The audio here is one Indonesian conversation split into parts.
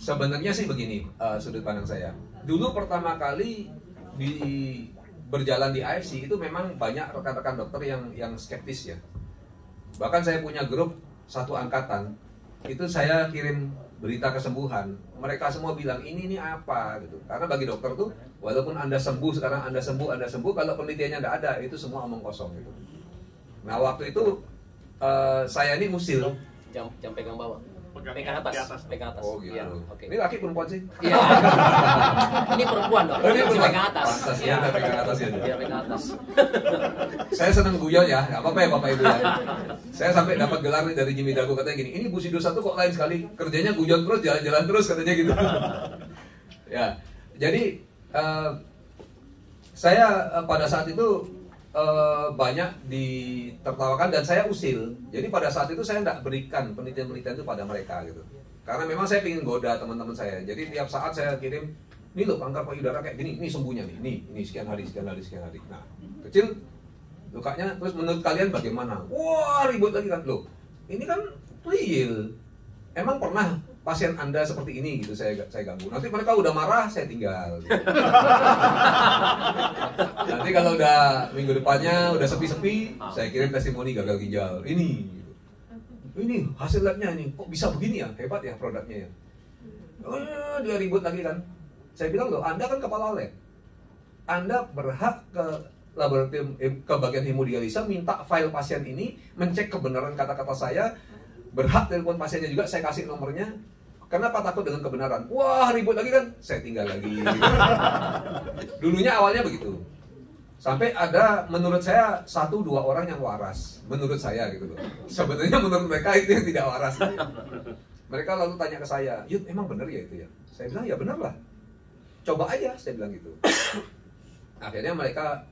Sebenarnya sih begini, sudut pandang saya. Dulu pertama kali di berjalan di AFC itu memang banyak rekan-rekan dokter yang skeptis ya. Bahkan saya punya grup satu angkatan, itu saya kirim berita kesembuhan. Mereka semua bilang ini apa gitu. Karena bagi dokter tuh, walaupun Anda sembuh sekarang, Anda sembuh, kalau penelitiannya nggak ada, itu semua omong kosong gitu. Nah waktu itu saya ini usil. Jam pegang bawah. Pegang atas. Oh gitu. Ya, okay. Ini laki perempuan sih? Iya. Ini perempuan dong. Ini pegang atas. Iya, pegang atas ya. Iya, pegang atas. Saya seneng guyon ya, nggak apa-apa ya Bapak Ibu ya. Saya sampai dapat gelar nih dari Jimmy Dago, katanya gini, ini Bu Sido satu kok lain sekali, kerjanya guyon terus, jalan-jalan terus, katanya gitu. Ya, jadi saya pada saat itu banyak ditertawakan dan saya usil. Jadi pada saat itu saya nggak berikan penelitian-penelitian itu pada mereka gitu. Karena memang saya ingin goda teman-teman saya. Jadi tiap saat saya kirim, ini loh kanker payudara kayak gini, ini sembuhnya nih, ini sekian hari. Nah, kecil lukanya, terus menurut kalian bagaimana? Wah, ribut lagi kan. Loh, ini kan real. Emang pernah pasien Anda seperti ini gitu saya ganggu. Nanti mereka udah marah, saya tinggal. Gitu. Nanti kalau udah minggu depannya udah sepi-sepi, saya kirim testimoni gagal ginjal. Ini gitu. Ini hasil labnya ini, kok bisa begini ya? Hebat ya produknya ya. Oh, dia ribut lagi kan. Saya bilang loh, Anda kan kepala lab. Anda berhak ke laboratorium, ke bagian hemodialisa, minta file pasien ini, mencek kebenaran kata-kata saya, berhak telepon pasiennya juga, saya kasih nomornya. Kenapa takut dengan kebenaran? Wah, ribut lagi kan? Saya tinggal lagi. Dulunya awalnya begitu. Sampai ada, menurut saya, 1-2 orang yang waras. Menurut saya gitu loh. Sebenarnya menurut mereka itu yang tidak waras. Mereka lalu tanya ke saya, Yud, emang bener ya itu ya? Saya bilang, ya bener lah. Coba aja, saya bilang gitu. Akhirnya mereka,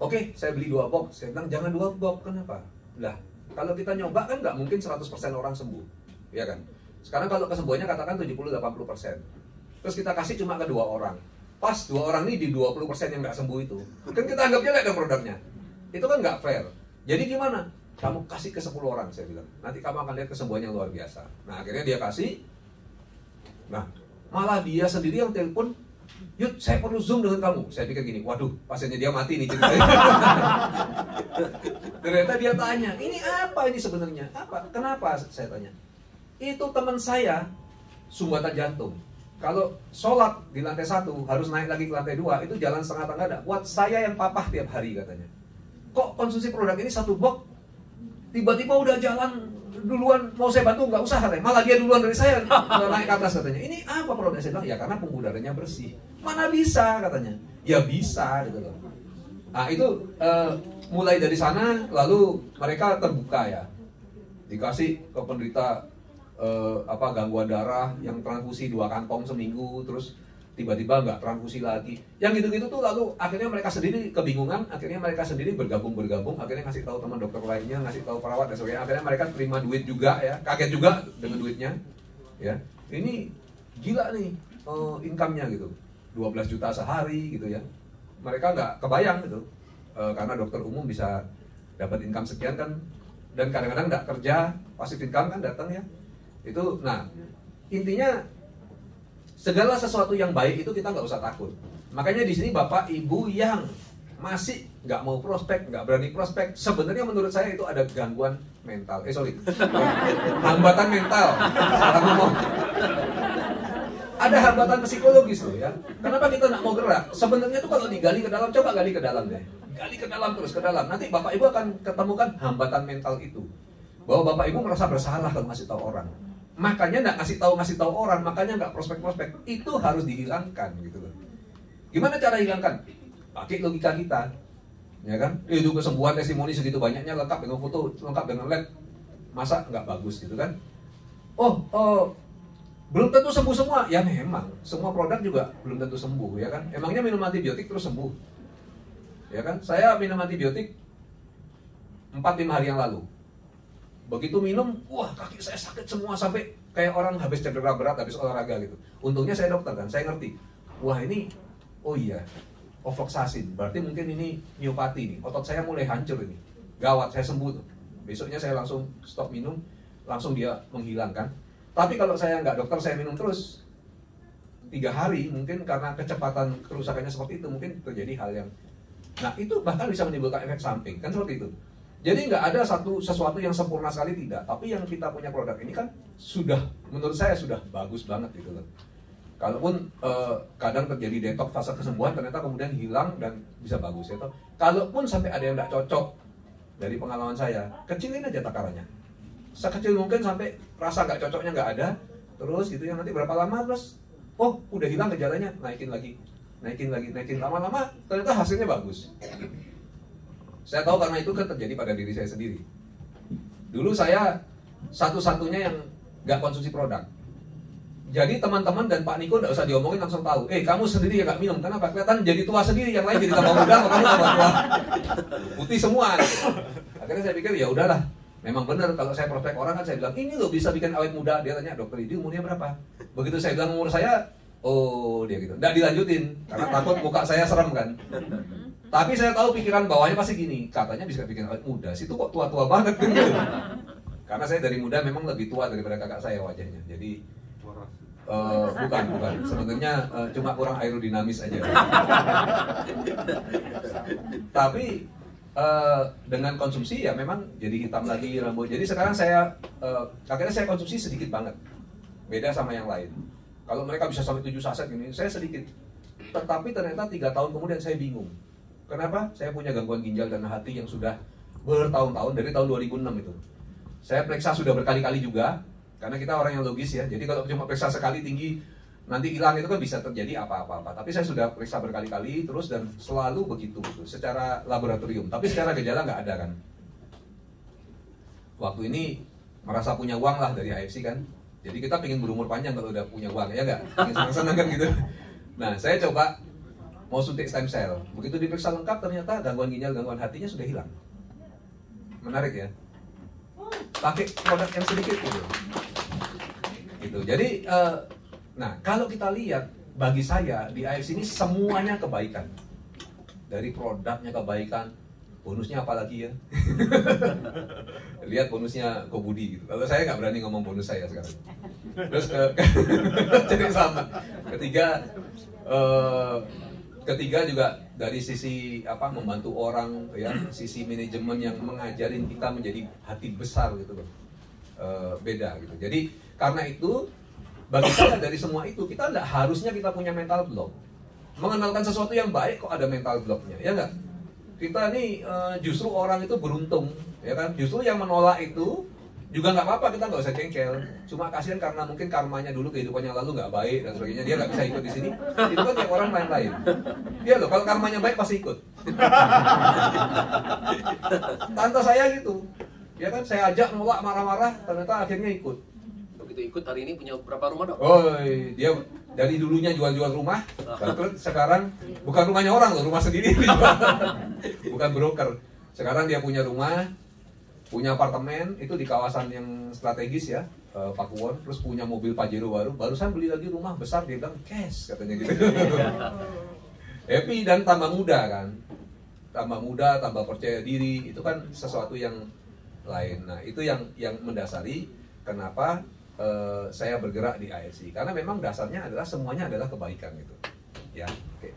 oke, saya beli 2 box. Saya bilang, jangan 2 box, kenapa? Lah, kalau kita nyoba kan nggak mungkin 100% orang sembuh, ya kan? Sekarang kalau kesembuhannya katakan 70-80%, terus kita kasih cuma ke 2 orang, pas 2 orang ini di 20% yang nggak sembuh itu, kan kita anggap jelek dong produknya, itu kan nggak fair. Jadi gimana? Kamu kasih ke 10 orang, saya bilang, nanti kamu akan lihat kesembuhan yang luar biasa. Nah akhirnya dia kasih, nah malah dia sendiri yang telepon, Yud, saya perlu zoom dengan kamu. Saya pikir gini, waduh, pasiennya dia mati nih ceritanya. Ternyata dia tanya, ini apa ini sebenarnya? Apa? Kenapa? Saya tanya. Itu teman saya, sumbatan jantung. Kalau sholat di lantai 1, harus naik lagi ke lantai 2, itu jalan setengah tangga ada. Buat saya yang papah tiap hari katanya. Kok konsumsi produk ini 1 box, tiba-tiba udah jalan duluan, mau saya bantu nggak usah katanya, malah dia duluan dari saya naik ke atas katanya. Ini apa produknya? Saya bilang ya karena pembuluh darahnya bersih. Mana bisa katanya? Ya bisa gitu loh. Nah itu mulai dari sana lalu mereka terbuka ya, dikasih ke penderita gangguan darah yang transfusi 2 kantong seminggu, terus tiba-tiba nggak transfusi lagi. Yang gitu-gitu tuh lalu akhirnya mereka sendiri kebingungan, akhirnya mereka sendiri bergabung, akhirnya ngasih tahu teman dokter lainnya, ngasih tahu perawat dan sebagainya. Akhirnya mereka terima duit juga ya, kaget juga dengan duitnya. Ya, ini gila nih income-nya gitu, 12 juta sehari gitu ya. Mereka nggak kebayang gitu, karena dokter umum bisa dapat income sekian kan, dan kadang-kadang nggak kerja, passive income kan datang ya. Itu, nah intinya segala sesuatu yang baik itu kita nggak usah takut. Makanya di sini Bapak Ibu yang masih nggak mau prospek, nggak berani prospek, sebenarnya menurut saya itu ada gangguan mental. Hambatan mental. Salah ngomong. Ada hambatan psikologis loh ya. Kenapa kita nggak mau gerak? Sebenarnya itu kalau digali ke dalam, coba gali ke dalam deh. Gali ke dalam terus ke dalam. Nanti Bapak Ibu akan ketemukan hambatan mental itu. Bahwa Bapak Ibu merasa bersalah kalau ngasih tahu orang. Makanya nggak ngasih tahu orang, makanya nggak prospek. Itu harus dihilangkan gitu loh. Gimana cara hilangkan? Pakai logika kita, ya kan? Itu kesembuhan testimoni segitu banyaknya, lengkap dengan foto, lengkap dengan lab, masa nggak bagus gitu kan? Belum tentu sembuh semua, ya memang semua produk juga belum tentu sembuh, ya kan? Emangnya minum antibiotik terus sembuh, ya kan? Saya minum antibiotik 4-5 hari yang lalu. Begitu minum, wah kaki saya sakit semua sampai kayak orang habis cedera berat, habis olahraga gitu. Untungnya saya dokter kan, saya ngerti. Wah ini, oh iya, ofloxacin. Berarti mungkin ini miopati nih, otot saya mulai hancur ini. Gawat, saya sembuh tuh. Besoknya saya langsung stop minum, langsung dia menghilang kan. Tapi kalau saya nggak dokter, saya minum terus, 3 hari, mungkin karena kecepatan kerusakannya seperti itu, mungkin terjadi hal yang, nah itu bahkan bisa menimbulkan efek samping, kan seperti itu. Jadi nggak ada sesuatu yang sempurna sekali, tidak. Tapi yang kita punya produk ini kan sudah, menurut saya sudah bagus banget gitu loh. Kalaupun kadang terjadi detox fase kesembuhan, ternyata kemudian hilang dan bisa bagus ya. Kalaupun sampai ada yang nggak cocok, dari pengalaman saya, kecilin aja takarannya. Sekecil mungkin sampai rasa nggak cocoknya nggak ada, terus gitu ya, nanti berapa lama terus, oh udah hilang gejalanya, naikin lagi, lama-lama ternyata hasilnya bagus. Saya tahu karena itu kan terjadi pada diri saya sendiri. Dulu saya satu-satunya yang nggak konsumsi produk. Jadi teman-teman dan Pak Niko nggak usah diomongin, langsung tahu. Kamu sendiri yang nggak minum, kenapa? Kelihatan jadi tua sendiri, yang lain jadi tambah muda, kamu tambah tua. Putih semua. Akhirnya saya pikir ya udahlah. Memang benar kalau saya prospek orang kan saya bilang ini loh bisa bikin awet muda. Dia tanya, dokter ini umurnya berapa? Begitu saya bilang umur saya, oh dia gitu. Nggak dilanjutin karena takut muka saya serem kan. Tapi saya tahu pikiran bawahnya pasti gini, katanya bisa bikin awet muda. Situ kok tua-tua banget kan gitu. Karena saya dari muda memang lebih tua daripada kakak saya wajahnya. Jadi bukan. Sebenarnya cuma kurang aerodinamis aja. Tapi dengan konsumsi ya memang jadi hitam lagi rambut. Jadi sekarang akhirnya saya konsumsi sedikit banget. Beda sama yang lain. Kalau mereka bisa sampai 7 saset gini, saya sedikit. Tetapi ternyata 3 tahun kemudian saya bingung. Kenapa? Saya punya gangguan ginjal dan hati yang sudah bertahun-tahun, dari tahun 2006 itu. Saya periksa sudah berkali-kali juga, karena kita orang yang logis ya. Jadi kalau cuma periksa sekali tinggi, nanti hilang itu kan bisa terjadi apa-apa. Tapi saya sudah periksa berkali-kali terus dan selalu begitu secara laboratorium. Tapi secara gejala nggak ada kan. Waktu ini merasa punya uang lah dari AFC kan. Jadi kita pengen berumur panjang kalau udah punya uang, ya nggak? Pengen senang-senang kan gitu. Nah saya coba mau suntik stem cell. Begitu diperiksa lengkap ternyata gangguan ginjal, gangguan hatinya sudah hilang. Menarik ya. Pakai produk yang sedikit gitu. Jadi nah kalau kita lihat, bagi saya di AFC ini semuanya kebaikan. Dari produknya kebaikan, bonusnya apalagi ya. Lihat bonusnya Kobudi gitu. Kalau saya nggak berani ngomong bonus saya sekarang. Terus jadi sama. Ketiga juga dari sisi membantu orang ya, sisi manajemen yang mengajarin kita menjadi hati besar gitu loh. Beda gitu. Jadi karena itu bagi saya dari semua itu kita nggak harusnya kita punya mental block. Mengenalkan sesuatu yang baik kok ada mental blocknya, ya nggak? Kita nih justru orang itu beruntung, ya kan? Justru yang menolak itu juga nggak apa-apa, kita nggak usah jengkel. Cuma kasihan karena mungkin karmanya dulu kehidupannya lalu nggak baik dan sebagainya, dia nggak bisa ikut di sini. Itu kan kayak orang lain-lain. Dia loh, kalau karmanya baik pasti ikut. Tante saya gitu, ya kan saya ajak nolak marah-marah, ternyata akhirnya ikut. Begitu ikut hari ini punya berapa rumah dok? Oh, dia dari dulunya jual-jual rumah, terus sekarang bukan rumahnya orang loh, rumah sendiri dijual. Bukan broker. Sekarang dia punya rumah, punya apartemen itu di kawasan yang strategis ya, Pakuwon, terus punya mobil Pajero barusan beli lagi rumah besar, dia bilang cash katanya gitu. Happy dan tambah muda kan, tambah percaya diri, itu kan sesuatu yang lain. Nah itu yang mendasari kenapa saya bergerak di AFC, karena memang dasarnya adalah semuanya adalah kebaikan gitu, ya. Oke.